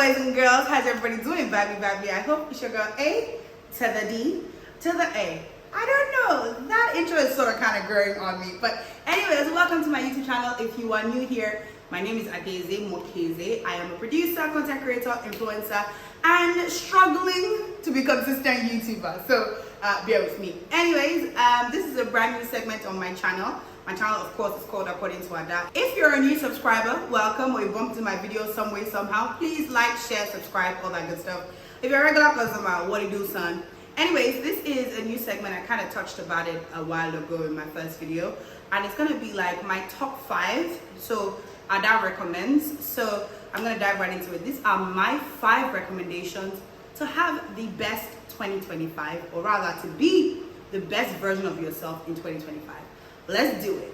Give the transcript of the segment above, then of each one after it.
boys and girls? How's everybody doing? Baby. I hope it's your girl A to the D to the A. I don't know. That intro is sort of kind of growing on me. But anyways, welcome to my YouTube channel. If you are new here, my name is Adeze Mokeze. I am a producer, content creator, influencer, and struggling to be consistent YouTuber. So bear with me. Anyways, this is a brand new segment on my channel. My channel, of course, is called According to Ada. If you're a new subscriber, welcome, or you bumped into my video some way, somehow, please like, share, subscribe, all that good stuff. If you're a regular customer, what do you do, son? Anyways, this is a new segment. I kind of touched about it a while ago in my first video. And it's going to be like my top 5. So Ada recommends. So I'm going to dive right into it. These are my 5 recommendations to have the best 2025, or rather to be the best version of yourself in 2025. Let's do it.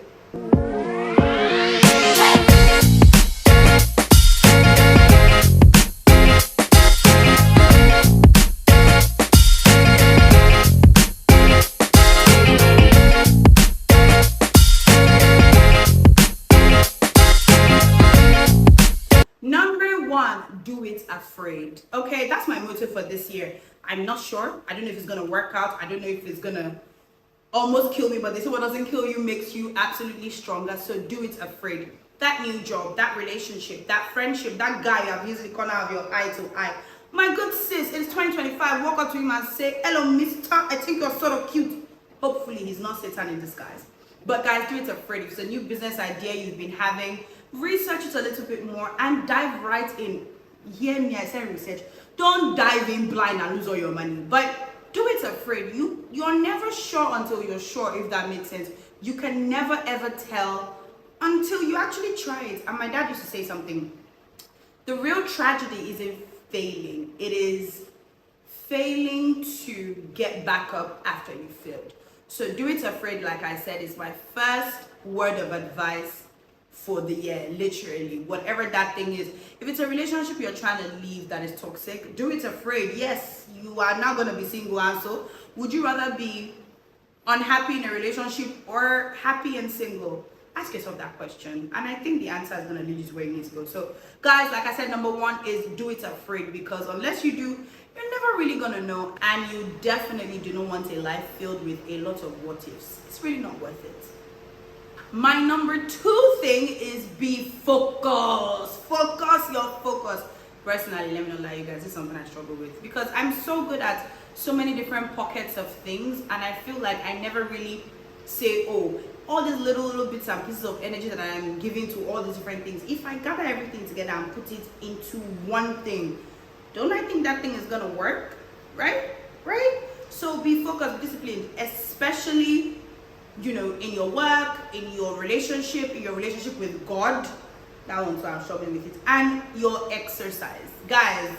Number 1, do it afraid. Okay, that's my motto for this year. I'm not sure. I don't know if it's gonna work out. I don't know if it's gonna almost kill me, but they say what doesn't kill you makes you absolutely stronger. So do it afraid. That new job, that relationship, that friendship, that guy you have used the corner of your eye to eye. My good sis, it's 2025. Walk up to him and say, hello, mister, I think you're sort of cute. Hopefully he's not Satan in disguise. But guys, do it afraid. If it's a new business idea you've been having, research it a little bit more and dive right in. Hear me, I said research. Don't dive in blind and lose all your money. But do it afraid. You're never sure until you're sure, if that makes sense. You can never ever tell until you actually try it. And my dad used to say something. The real tragedy isn't failing. It is failing to get back up after you failed. So do it afraid, like I said, is my first word of advice for the year, literally. Whatever that thing is. If it's a relationship you're trying to leave that is toxic, do it afraid. Yes, you are not going to be single, and so would you rather be unhappy in a relationship or happy and single? Ask yourself that question, and I think the answer is going to lead you to where you need to go. So guys, like I said, number 1 is do it afraid, because unless you do, you're never really going to know, and you definitely do not want a life filled with a lot of what ifs. It's really not worth it. My number 2 thing is be focused. Focus your focus. Personally, let me not lie, you guys, this is something I struggle with, because I'm so good at so many different pockets of things, and I feel like I never really say, oh, all these little bits and pieces of energy that I am giving to all these different things, if I gather everything together and put it into one thing, don't I think that thing is gonna work? Right? So be focused, disciplined, especially, you know, in your work, in your relationship with God. That one's why I'm struggling with it. And your exercise. Guys,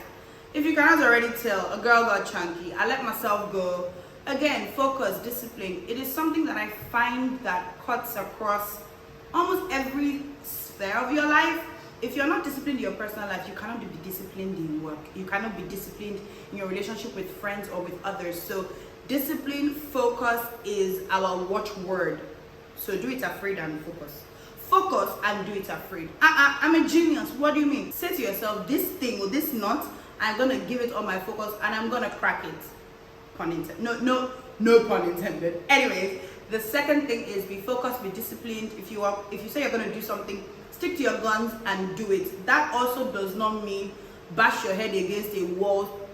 if you cannot already tell, a girl got chunky. I let myself go. Again, focus, discipline. It is something that I find that cuts across almost every sphere of your life. If you're not disciplined in your personal life, you cannot be disciplined in work. You cannot be disciplined in your relationship with friends or with others. So discipline, focus is our watchword. So do it afraid and focus. Focus and do it afraid. I'm a genius. What do you mean? Say to yourself, this thing or this nut, I'm gonna give it all my focus and I'm gonna crack it. Pun intended. No pun intended. Anyways, the second thing is be focused, be disciplined. If you say you're gonna do something, stick to your guns and do it. That also does not mean bash your head against a wall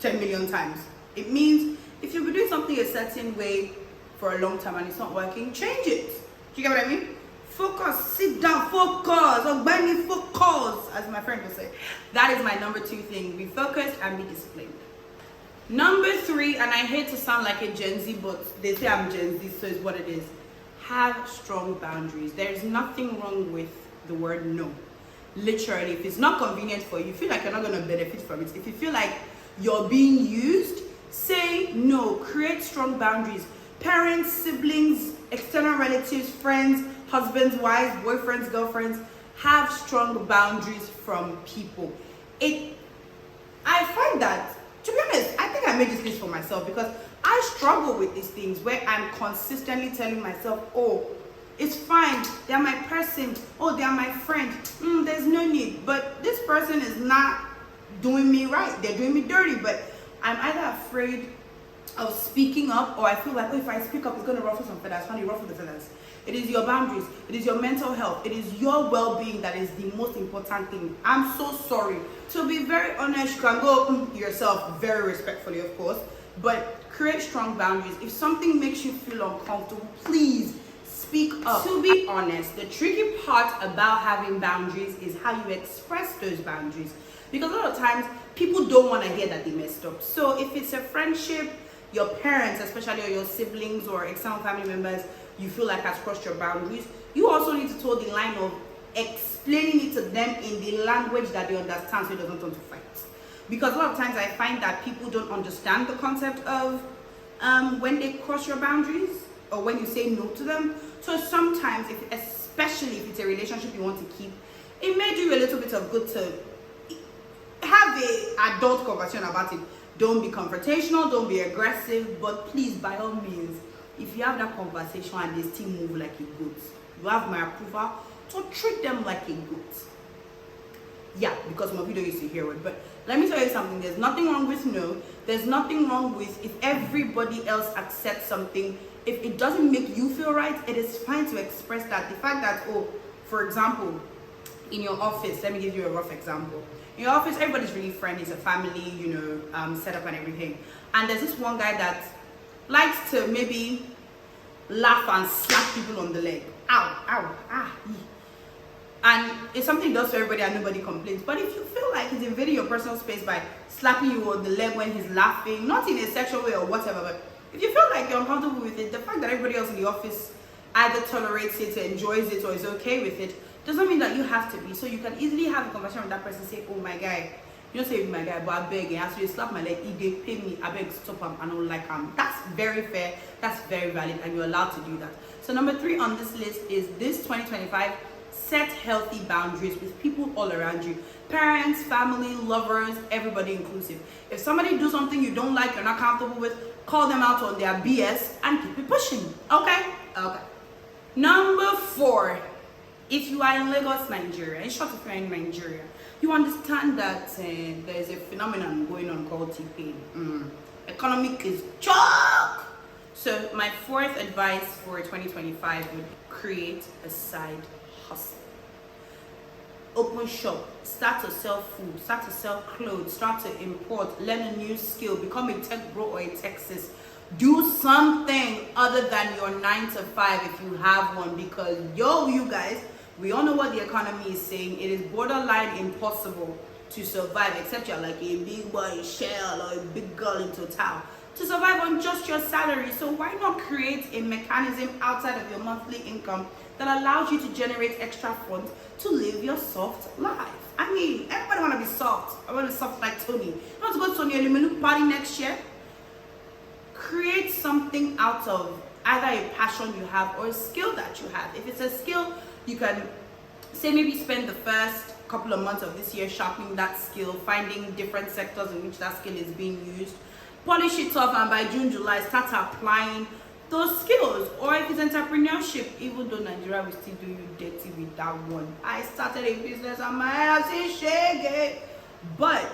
10 million times. It means if you've been doing something a certain way for a long time and it's not working, change it. Do you get what I mean? Focus, sit down, focus, or buy me focus, as my friend would say. That is my number 2 thing. Be focused and be disciplined. Number 3, and I hate to sound like a Gen Z, but they say I'm Gen Z, so it's what it is. Have strong boundaries. There's nothing wrong with the word no. Literally, if it's not convenient for you, you feel like you're not going to benefit from it. If you feel like you're being used, say no. Create strong boundaries. Parents, siblings, external relatives, friends, husbands, wives, boyfriends, girlfriends, have strong boundaries from people. I find that, to be honest, I think I made this list for myself because I struggle with these things where I'm consistently telling myself, oh, it's fine, they're my person, oh, they're my friend, there's no need. But this person is not doing me right, they're doing me dirty, but I'm either afraid of speaking up, or I feel like, oh, if I speak up, it's going to ruffle some feathers. Honey, ruffle the feathers. It is your boundaries. It is your mental health. It is your well-being that is the most important thing. I'm so sorry. To be very honest, you can go yourself very respectfully, of course, but create strong boundaries. If something makes you feel uncomfortable, please speak up. To be honest, the tricky part about having boundaries is how you express those boundaries. Because a lot of times, people don't want to hear that they messed up. So if it's a friendship, your parents, especially, or your siblings or external family members, you feel like has crossed your boundaries, you also need to toe the line of explaining it to them in the language that they understand, so it doesn't turn to fight. Because a lot of times I find that people don't understand the concept of when they cross your boundaries or when you say no to them. So sometimes, especially if it's a relationship you want to keep, it may do you a little bit of good to have an adult conversation about it. Don't be confrontational, don't be aggressive, but please, by all means, if you have that conversation and they still move like a goat, you have my approval to treat them like a goat. Yeah, because my video used to hear it, but let me tell you something. There's nothing wrong with no. There's nothing wrong with if everybody else accepts something. If it doesn't make you feel right, it is fine to express that. The fact that, oh, for example, in your office, let me give you a rough example. In your office, everybody's really friendly. It's a family, setup and everything. And there's this one guy that likes to maybe laugh and slap people on the leg. Ow, ow, ah. And it's something he does to everybody and nobody complains. But if you feel like he's invading your personal space by slapping you on the leg when he's laughing, not in a sexual way or whatever, but if you feel like you're uncomfortable with it, the fact that everybody else in the office either tolerates it, enjoys it, or is okay with it, doesn't mean that you have to be. So you can easily have a conversation with that person, say, oh my guy, you don't say my guy, but I beg, and so you slap my leg, they pay me, I beg, stop him, I don't like him. That's very fair, that's very valid, and you're allowed to do that. So number 3 on this list is this 2025, set healthy boundaries with people all around you. Parents, family, lovers, everybody inclusive. If somebody do something you don't like, you're not comfortable with, call them out on their BS and keep it pushing. Okay? Okay. Number 4, if you are in Lagos, Nigeria, in short, if you're in Nigeria, you understand that there's a phenomenon going on called T-Pain. Economic is chalk. So my 4th advice for 2025 would create a side hustle. Open shop, start to sell food, start to sell clothes, start to import, learn a new skill, become a tech bro or a tech sis. Do something other than your 9 to 5 if you have one, because you guys, we all know what the economy is saying. It is borderline impossible to survive, except you're like a big boy in Shell or a big girl in Total, to survive on just your salary. So why not create a mechanism outside of your monthly income that allows you to generate extra funds to live your soft life? I mean, everybody want to be soft. I want to be soft like Tony. You want to go to Tony Elumelu party next year? Create something out of either a passion you have or a skill that you have. If it's a skill, you can say maybe spend the first couple of months of this year sharpening that skill, finding different sectors in which that skill is being used, polish it off, and by June, July, start applying those skills. Or if it's entrepreneurship, even though Nigeria will still do you dirty with that one. I started a business and my ass is shaking. But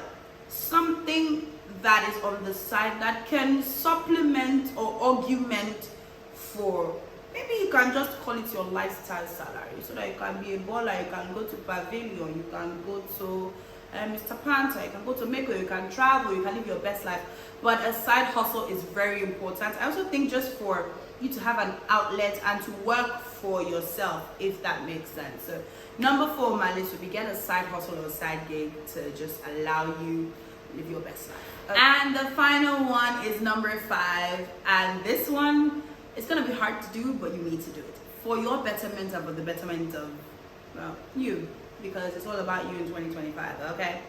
something that is on the side that can supplement or augment for, maybe you can just call it your lifestyle salary, so that you can be a baller, you can go to Pavilion, you can go to Mr. Panther, you can go to Meko, you can travel, you can live your best life. But a side hustle is very important. I also think just for you to have an outlet and to work for yourself, if that makes sense. So number 4 on my list would be get a side hustle or a side gig to just allow you live your best life. Okay. And the final one is number 5, and this one, it's gonna be hard to do, but you need to do it for your betterment and for the betterment of, well, you, because it's all about you in 2025. Okay.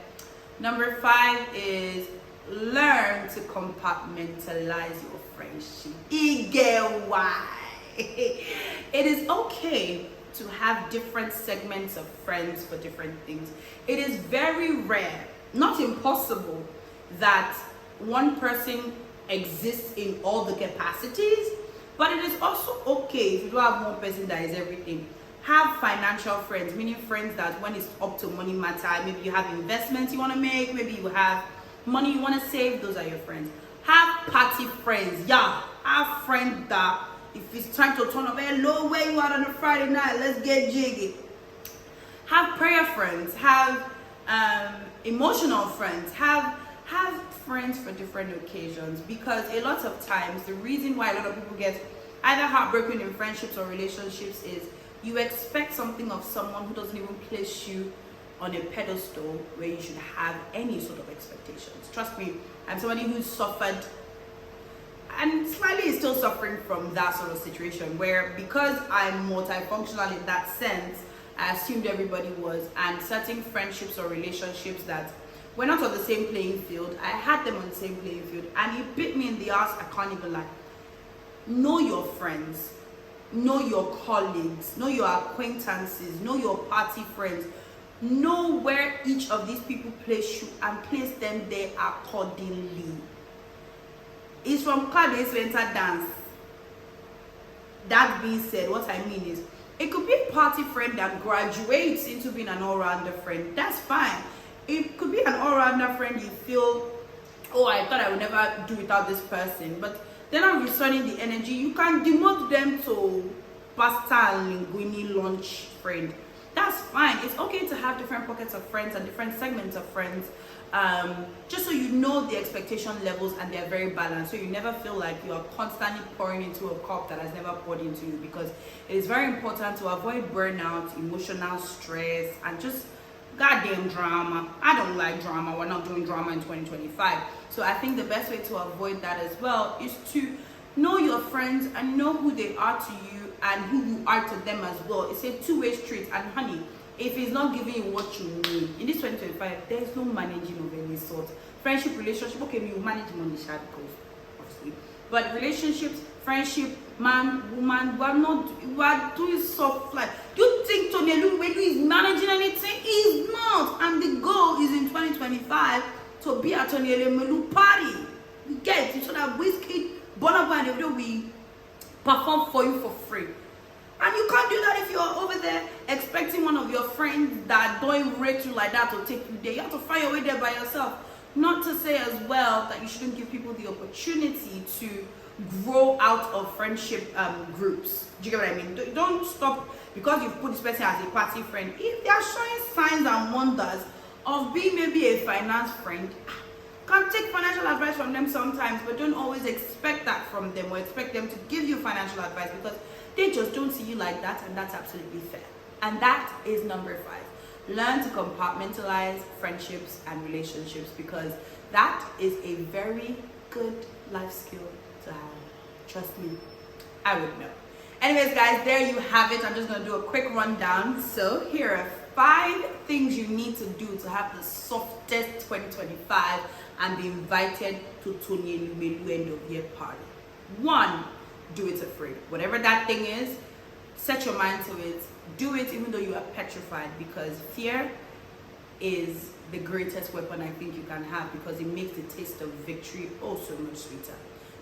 Number 5 is learn to compartmentalize your friendship. It is okay to have different segments of friends for different things. It is very rare, not impossible, that one person exists in all the capacities, but it is also okay if you don't have one person that is everything. Have financial friends, meaning friends that when it's up to money matter, maybe you have investments you want to make, maybe you have money you want to save, those are your friends. Have party friends. Yeah, have friends that if it's time to turn up, hello, where you are on a Friday night, let's get jiggy. Have prayer friends, have emotional friends, have friends for different occasions, because a lot of times the reason why a lot of people get either heartbroken in friendships or relationships is you expect something of someone who doesn't even place you on a pedestal where you should have any sort of expectations. Trust me, I'm somebody who's suffered and slightly is still suffering from that sort of situation where, because I'm multifunctional in that sense, I assumed everybody was, and certain friendships or relationships that we're not on the same playing field, I had them on the same playing field, and it bit me in the ass. I can't even lie. Know your friends, know your colleagues, know your acquaintances, know your party friends, know where each of these people place you and place them there accordingly. It's from Claudius to enter dance. That being said, what I mean is, it could be a party friend that graduates into being an all-rounder friend. That's fine. It could be an all-rounder friend you feel, oh, I thought I would never do without this person, but they're not returning the energy. You can demote them to pasta and linguine lunch friend. That's fine. It's okay to have different pockets of friends and different segments of friends, just so you know the expectation levels and they're very balanced, so you never feel like you are constantly pouring into a cup that has never poured into you, because it is very important to avoid burnout, emotional stress, and just goddamn drama. I don't like drama. We're not doing drama in 2025. So I think the best way to avoid that as well is to know your friends and know who they are to you and who you are to them as well. It's a two-way street, and honey, if it's not giving you what you need in this 2025, there's no managing of any sort. Friendship, relationship, okay, you manage money, because obviously, but relationships, friendship, man, woman, we are doing soft life. Do you think Tony Eluwelu is managing anything? He's not, and the goal is in 2025 to be at Tony Eluwelu party. You get it, so that Whiskey, Burna Boy, and everything we perform for you for free. And you can't do that if you're over there expecting one of your friends that don't even rate you like that to take you there. You have to find your way there by yourself. Not to say as well that you shouldn't give people the opportunity to grow out of friendship groups. Do you get what I mean? Don't stop because you've put this person as a party friend. If they are showing signs and wonders of being maybe a finance friend, can take financial advice from them sometimes, but don't always expect that from them or expect them to give you financial advice, because they just don't see you like that, and that's absolutely fair. And that is number 5. Learn to compartmentalize friendships and relationships, because that is a very good life skill to have. Trust me, I would know. Anyways, guys, there you have it. I'm just going to do a quick rundown. So here are 5 things you need to do to have the softest 2025 and be invited to Tony Eluwelu end of year party. 1, do it afraid. Whatever that thing is, set your mind to it. Do it even though you are petrified, because fear is the greatest weapon I think you can have, because it makes the taste of victory oh so much sweeter.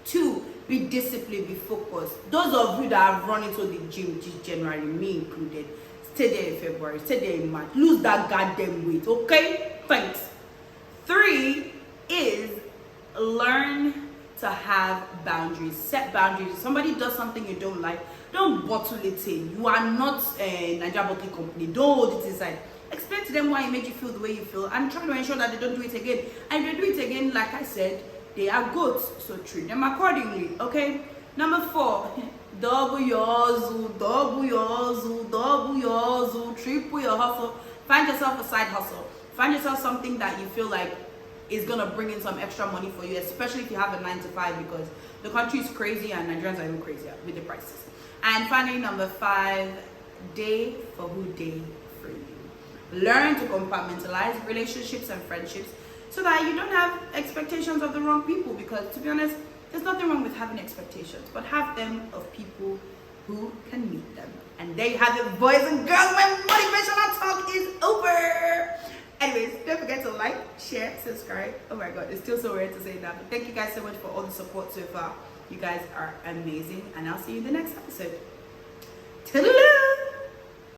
2, be disciplined, be focused. Those of you that have run into the gym this January, me included, stay there in February, stay there in March, lose that goddamn weight, okay? Thanks. 3 is learn to have boundaries. Set boundaries. If somebody does something you don't like, don't bottle it in. You are not a Nigeria Bottling Company. Don't hold it inside. Explain to them why it made you feel the way you feel, and try to ensure that they don't do it again. And if they do it again, like I said, they are goats, so treat them accordingly, okay? Number 4, double your hustle, double your hustle, double your hustle, triple your hustle. Find yourself a side hustle. Find yourself something that you feel like is gonna bring in some extra money for you, especially if you have a 9 to 5, because the country is crazy and Nigerians are even crazier with the prices. And finally, number 5, day for who day for you. Learn to compartmentalize relationships and friendships so that you don't have expectations of the wrong people, because to be honest, there's nothing wrong with having expectations, but have them of people who can meet them. And there you have it, boys and girls, my motivational talk is over. Anyways, don't forget to like, share, subscribe. Oh my god, it's still so weird to say that, but thank you guys so much for all the support so far. You guys are amazing, and I'll see you in the next episode. Toodaloo!